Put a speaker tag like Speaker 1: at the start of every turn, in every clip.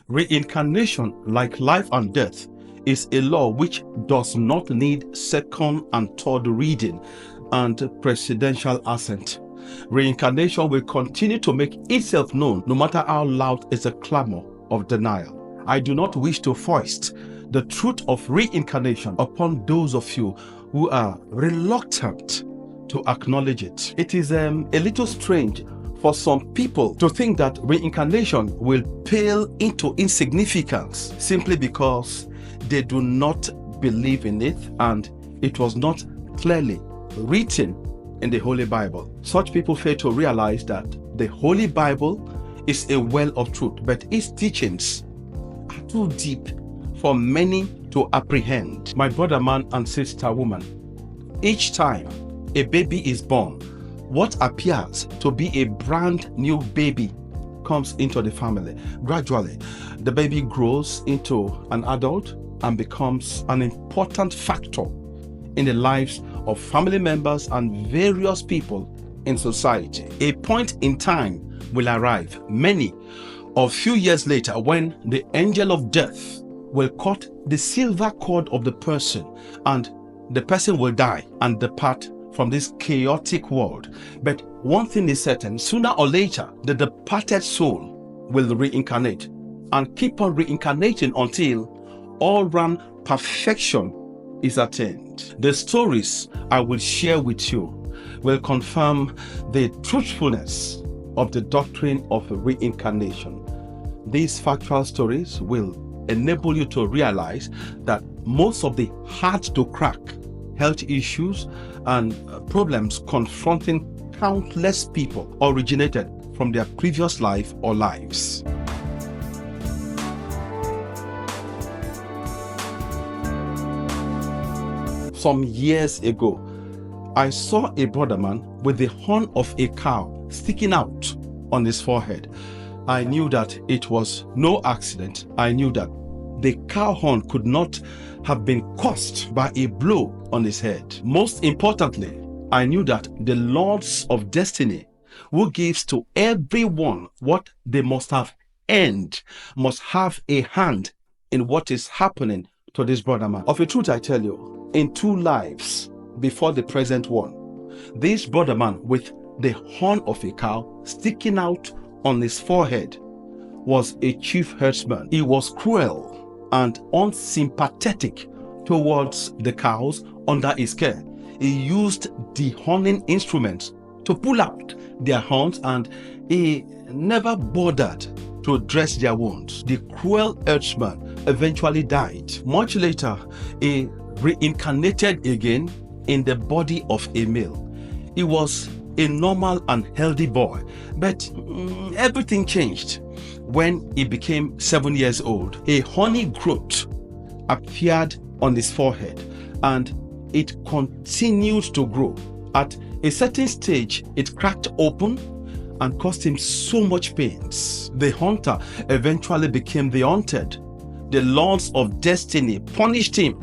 Speaker 1: Reincarnation, like life and death, is a law which does not need second and third reading and presidential assent. Reincarnation will continue to make itself known no matter how loud is the clamor of denial. I do not wish to foist the truth of reincarnation upon those of you who are reluctant to acknowledge it. It is a little strange for some people to think that reincarnation will pale into insignificance simply because they do not believe in it and it was not clearly written in the Holy Bible. Such people fail to realize that the Holy Bible is a well of truth, but its teachings are too deep for many to apprehend. My brother man and sister woman, each time a baby is born, what appears to be a brand new baby comes into the family. Gradually, the baby grows into an adult and becomes an important factor in the lives of family members and various people in society. A point in time will arrive, many or few years later, when the angel of death will cut the silver cord of the person and the person will die and depart from this chaotic world. But one thing is certain, sooner or later, the departed soul will reincarnate and keep on reincarnating until all-round perfection is attained. The stories I will share with you will confirm the truthfulness of the doctrine of reincarnation. These factual stories will enable you to realize that most of the hard-to-crack health issues and problems confronting countless people originated from their previous life or lives. Some years ago, I saw a brother man with the horn of a cow sticking out on his forehead. I knew that it was no accident. I knew that the cow horn could not have been caused by a blow on his head. Most importantly, I knew that the Lords of Destiny, who gives to everyone what they must have earned, must have a hand in what is happening to this brother man. Of a truth I tell you, in 2 lives before the present one, this brother man with the horn of a cow sticking out on his forehead was a chief herdsman. He was cruel and unsympathetic towards the cows under his care. He used dehorning instruments to pull out their horns and he never bothered to dress their wounds. The cruel herdsman eventually died. Much later, he reincarnated again in the body of a male. He was a normal and healthy boy, but everything changed when he became 7 years old. A honey growth appeared on his forehead and it continued to grow. At a certain stage, it cracked open and caused him so much pains. The hunter eventually became the hunted. The Lords of Destiny punished him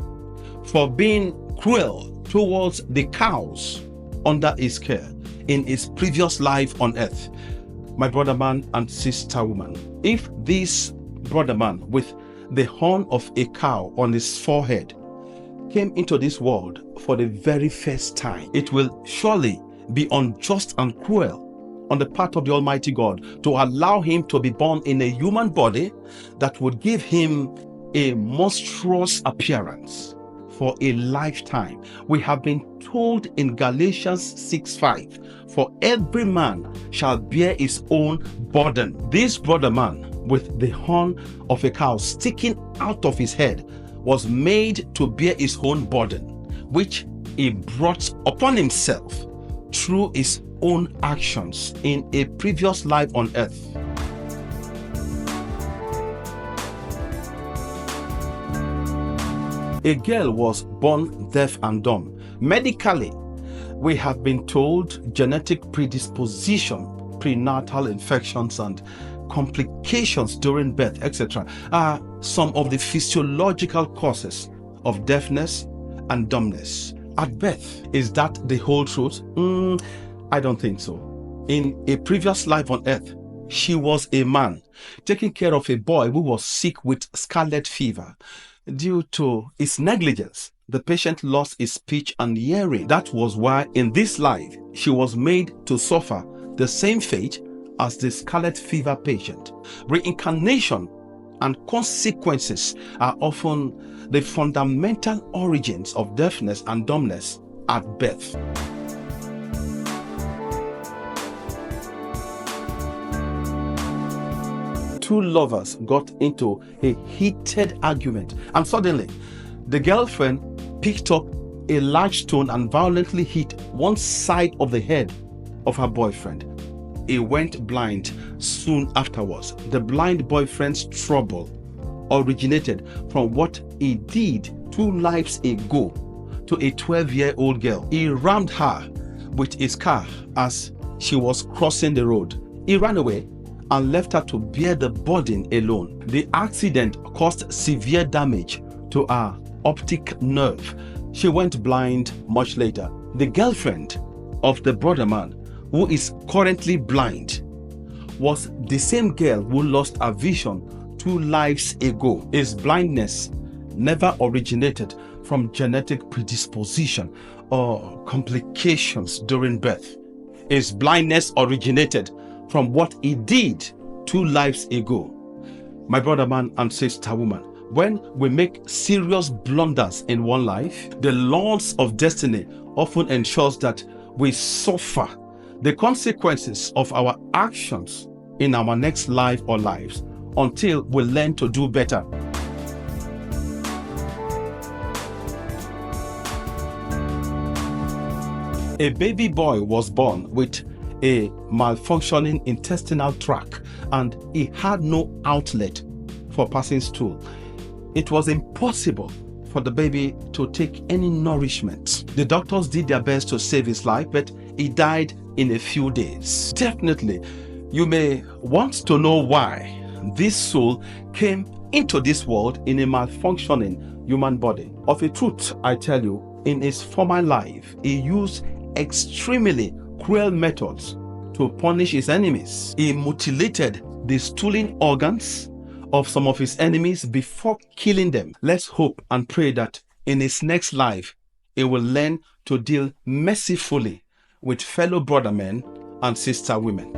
Speaker 1: for being cruel towards the cows under his care in his previous life on earth. My brother man and sister woman, if this brother man with the horn of a cow on his forehead came into this world for the very first time, it will surely be unjust and cruel on the part of the Almighty God to allow him to be born in a human body that would give him a monstrous appearance for a lifetime. We have been told in Galatians 6:5, for every man shall bear his own burden. This brother man with the horn of a cow sticking out of his head was made to bear his own burden, which he brought upon himself through his own actions in a previous life on earth. A girl was born deaf and dumb. Medically, we have been told genetic predisposition, prenatal infections and complications during birth, etc. are some of the physiological causes of deafness and dumbness at birth. Is that the whole truth? I don't think so. In a previous life on earth, She was a man taking care of a boy who was sick with scarlet fever. Due to his negligence, the patient lost his speech and hearing. That was why in this life, she was made to suffer the same fate as the scarlet fever patient. Reincarnation and consequences are often the fundamental origins of deafness and dumbness at birth. Two lovers got into a heated argument, and suddenly the girlfriend picked up a large stone and violently hit one side of the head of her boyfriend. He went blind soon afterwards. The blind boyfriend's trouble originated from what he did 2 lives ago to a 12-year-old girl. He rammed her with his car as she was crossing the road. He ran away and left her to bear the burden alone. The accident caused severe damage to her optic nerve. She went blind much later. The girlfriend of the brother man, who is currently blind, was the same girl who lost her vision 2 lives ago. His blindness never originated from genetic predisposition or complications during birth. His blindness originated from what he did 2 lives ago. My brother man and sister woman, when we make serious blunders in one life, the laws of destiny often ensures that we suffer the consequences of our actions in our next life or lives until we learn to do better. A baby boy was born with a malfunctioning intestinal tract, and he had no outlet for passing stool. It was impossible for the baby to take any nourishment. The doctors did their best to save his life, but he died in a few days. Definitely, you may want to know why this soul came into this world in a malfunctioning human body. Of a truth, I tell you, in his former life, he used extremely cruel methods to punish his enemies. He mutilated the stooling organs of some of his enemies before killing them. Let's hope and pray that in his next life, he will learn to deal mercifully with fellow brother men and sister women.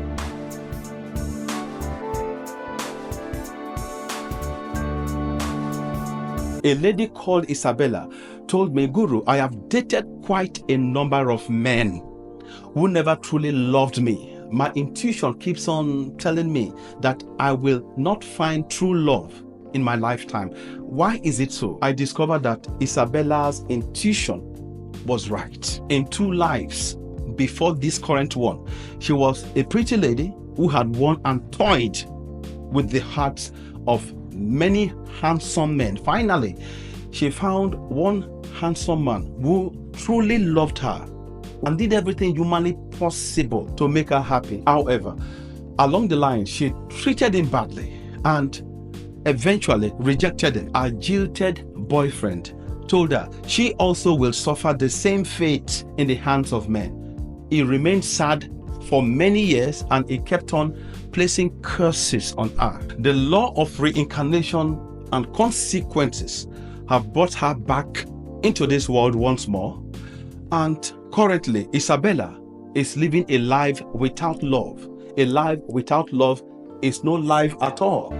Speaker 1: A lady called Isabella told me, Guru, I have dated quite a number of men who never truly loved me. My intuition keeps on telling me that I will not find true love in my lifetime. Why is it so? I discovered that Isabella's intuition was right. In 2 lives before this current one, she was a pretty lady who had won and toyed with the hearts of many handsome men. Finally, she found one handsome man who truly loved her and did everything humanly possible to make her happy. However, along the line, she treated him badly and eventually rejected him. Her jilted boyfriend told her she also will suffer the same fate in the hands of men. He remained sad for many years and he kept on placing curses on her. The law of reincarnation and consequences have brought her back into this world once more, and currently Isabella is living a life without love. A life without love is no life at all.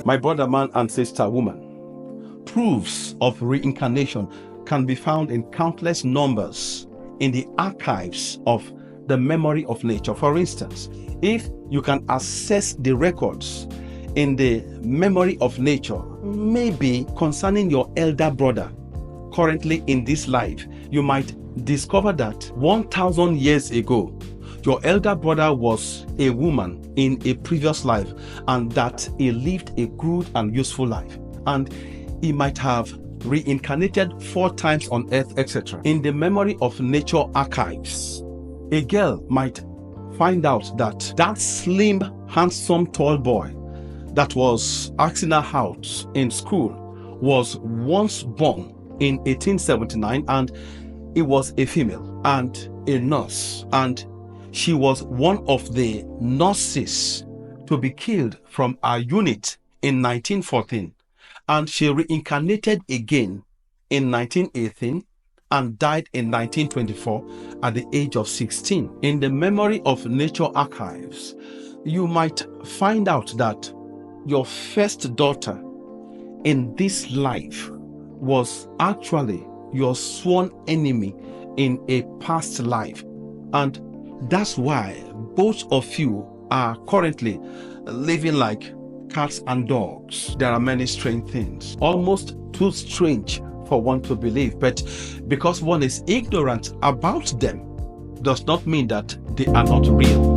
Speaker 1: My brother man and sister woman, proofs of reincarnation can be found in countless numbers in the archives of the memory of nature. For instance, if you can access the records in the memory of nature, maybe concerning your elder brother currently in this life, you might discover that 1,000 years ago, your elder brother was a woman in a previous life and that he lived a good and useful life. And he might have reincarnated 4 times on earth, etc. In the memory of nature archives, a girl might find out that that slim, handsome, tall boy that was asking her out in school was once born in 1879 and It was a female and a nurse, and she was one of the nurses to be killed from our unit in 1914, and she reincarnated again in 1918 and died in 1924 at the age of 16. In the Memory of Nature archives, you might find out that your first daughter in this life was actually your sworn enemy in a past life, and that's why both of you are currently living like cats and dogs. There are many strange things, almost too strange for one to believe, but because one is ignorant about them does not mean that they are not real.